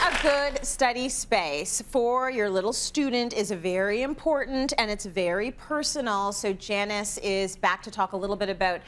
a good study space for your little student is very important, and it's very personal. So Janice is back to talk a little bit about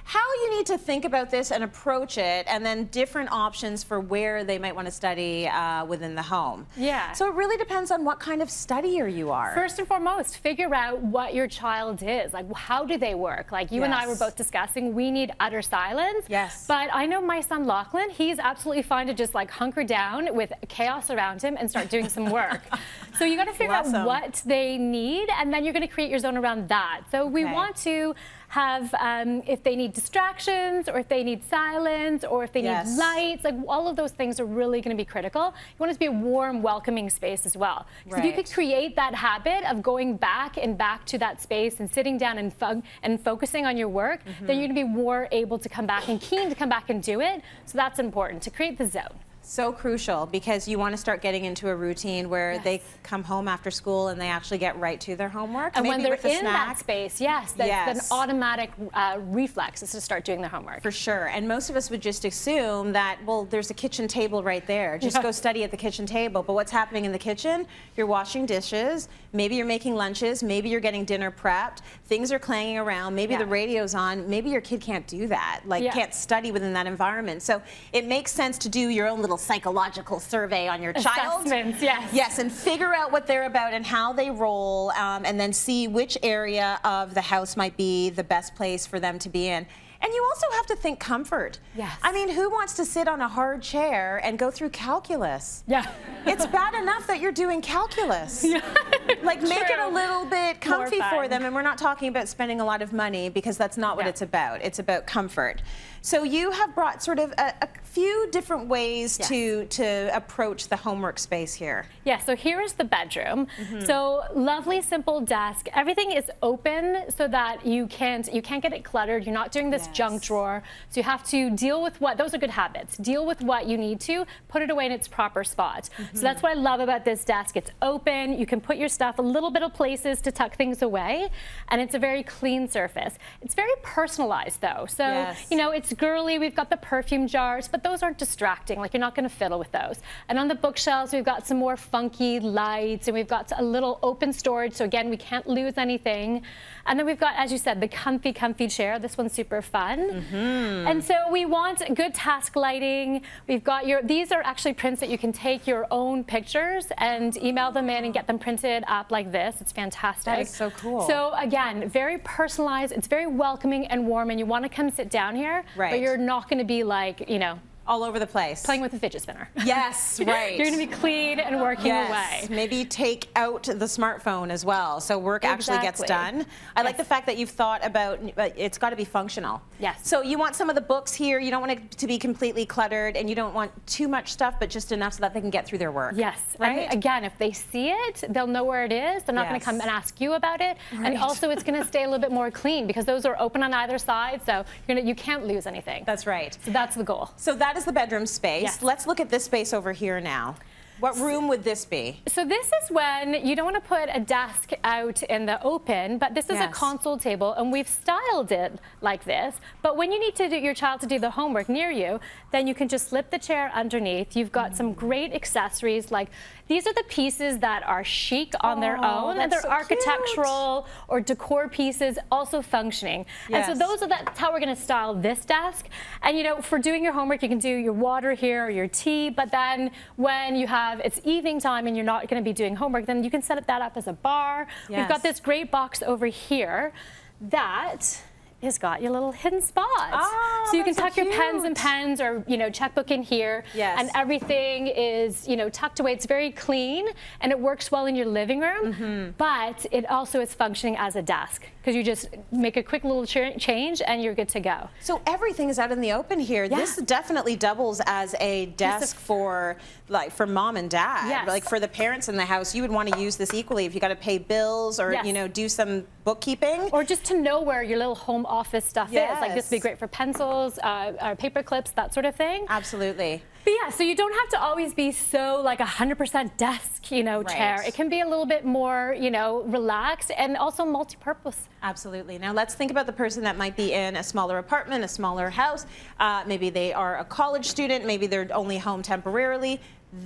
how you need to think about this and approach it, and then different options for where they might want to study within the home. Yeah. So it really depends on what kind of studier you are. First and foremost, figure out what your child is. Like, how do they work? Like, you and I were both discussing, we need utter silence. Yes. But I know my son Lachlan, he's absolutely fine to just like hunker down with chaos around him and start doing some work. So you got to figure out what they need, and then you're going to create your zone around that. So we want to have, if they need distractions, or if they need silence, or if they need lights, like all of those things are really going to be critical. You want it to be a warm, welcoming space as well. So if you could create that habit of going back and back to that space and sitting down and focusing on your work, then you're going to be more able to come back and keen to come back and do it. So that's important, to create the zone. So crucial, because you want to start getting into a routine where they come home after school and they actually get right to their homework. And maybe when they're with a in snack. that space, that's an automatic reflex is to start doing their homework. For sure. And most of us would just assume that, well, there's a kitchen table right there. Just go study at the kitchen table. But what's happening in the kitchen? You're washing dishes. Maybe you're making lunches. Maybe you're getting dinner prepped. Things are clanging around. Maybe the radio's on. Maybe your kid can't do that. Like, can't study within that environment. So it makes sense to do your own little psychological survey on your child. Assessments, Yes, and figure out what they're about and how they roll, and then see which area of the house might be the best place for them to be in. And you also have to think comfort. Yes. I mean, who wants to sit on a hard chair and go through calculus? Yeah. It's bad enough that you're doing calculus. Like, make it a little bit comfy for them. And we're not talking about spending a lot of money, because that's not what it's about. It's about comfort. So you have brought sort of a few different ways to approach the homework space here. Yeah, so here is the bedroom. So lovely, simple desk. Everything is open so that you can't get it cluttered. You're not doing this junk drawer. So you have to deal with those are good habits. Deal with what you need to, put it away in its proper spot. So that's what I love about this desk. It's open. You can put your stuff, a little bit of places to tuck things away, and it's a very clean surface. It's very personalized though. So, you know, it's girly. We've got the perfume jars, but those aren't distracting. Like, you're not going to fiddle with those. And on the bookshelves, we've got some more funky lights, and we've got a little open storage. So again, we can't lose anything. And then we've got, as you said, the comfy chair. This one's super fun. And so we want good task lighting. We've got these are actually prints that you can take your own pictures and email them in and get them printed up like this. It's fantastic. That is so cool. So again, very personalized. It's very welcoming and warm, and you want to come sit down here, but you're not going to be like, you know, all over the place. Playing with a fidget spinner. Yes, right. You're going to be clean and working away. Maybe take out the smartphone as well, so work actually gets done. I like the fact that you've thought about it's got to be functional. Yes. So you want some of the books here. You don't want it to be completely cluttered, and you don't want too much stuff, but just enough so that they can get through their work. Yes. Right? And again, if they see it, they'll know where it is. They're not going to come and ask you about it. And also, it's going to stay a little bit more clean, because those are open on either side, so you can't lose anything. That's right. So that's the goal. So that is the bedroom space. Let's look at this space over here now. What room would this be? So this is when you don't want to put a desk out in the open, but this is a console table, and we've styled it like this. But when you need to your child to do the homework near you, then you can just slip the chair underneath. You've got some great accessories, like these are the pieces that are chic on their own, and they're architectural or decor pieces, also functioning. And so that's how we're going to style this desk. And you know, for doing your homework, you can do your water here or your tea, but then when you have it's evening time and you're not going to be doing homework, then you can set that up as a bar. We've got this great box over here that has got your little hidden spot. Oh, so you can tuck your pens or, you know, checkbook in here. And everything is, you know, tucked away. It's very clean, and it works well in your living room, but it also is functioning as a desk, because you just make a quick little change and you're good to go. So everything is out in the open here. This definitely doubles as a desk for mom and dad. Like, for the parents in the house, you would want to use this equally if you got to pay bills or you know, do some bookkeeping, or just to know where your little home office stuff is. Like, this would be great for pencils, paper clips, that sort of thing. Absolutely. But yeah, so you don't have to always be so like 100% desk desk, you know, chair. It can be a little bit more, you know, relaxed and also multi-purpose. Absolutely. Now let's think about the person that might be in a smaller apartment, a smaller house. Maybe they are a college student, maybe they're only home temporarily.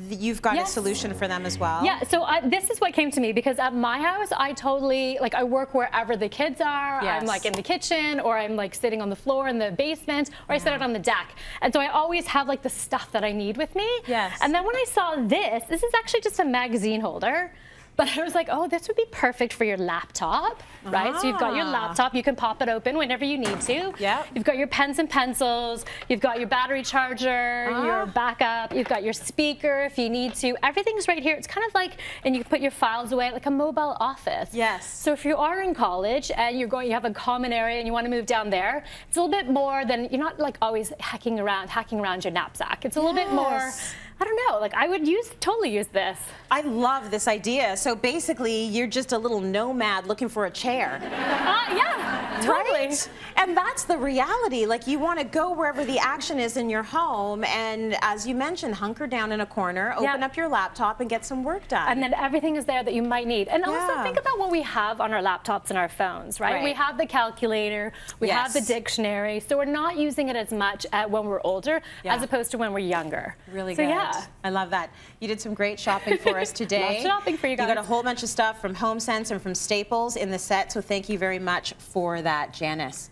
You've got a solution for them as well. Yeah, so this is what came to me, because at my house, I totally, like, I work wherever the kids are. I'm like in the kitchen, or I'm like sitting on the floor in the basement, or I sit out on the deck. And so I always have like the stuff that I need with me. Yes. And then when I saw this is actually just a magazine holder. But I was like, oh, this would be perfect for your laptop, right? So you've got your laptop, you can pop it open whenever you need to. Yeah. You've got your pens and pencils, you've got your battery charger, your backup, you've got your speaker if you need to. Everything's right here. It's kind of like, and you can put your files away, like a mobile office. Yes. So if you are in college and you have a common area and you want to move down there, it's a little bit more than, you're not like always hacking around your knapsack. It's a little bit more, I don't know, like I would totally use this. I love this idea. So basically, you're just a little nomad looking for a chair. Yeah, totally. Right? And that's the reality. Like, you want to go wherever the action is in your home, and as you mentioned, hunker down in a corner, open up your laptop, and get some work done. And then everything is there that you might need. And also think about what we have on our laptops and our phones, right? We have the calculator, we have the dictionary, so we're not using it as much when we're older as opposed to when we're younger. Really good. Yeah. I love that. You did some great shopping for us today. Lots of shopping for you guys. You got a whole bunch of stuff from HomeSense and from Staples in the set, so thank you very much for that, Janice.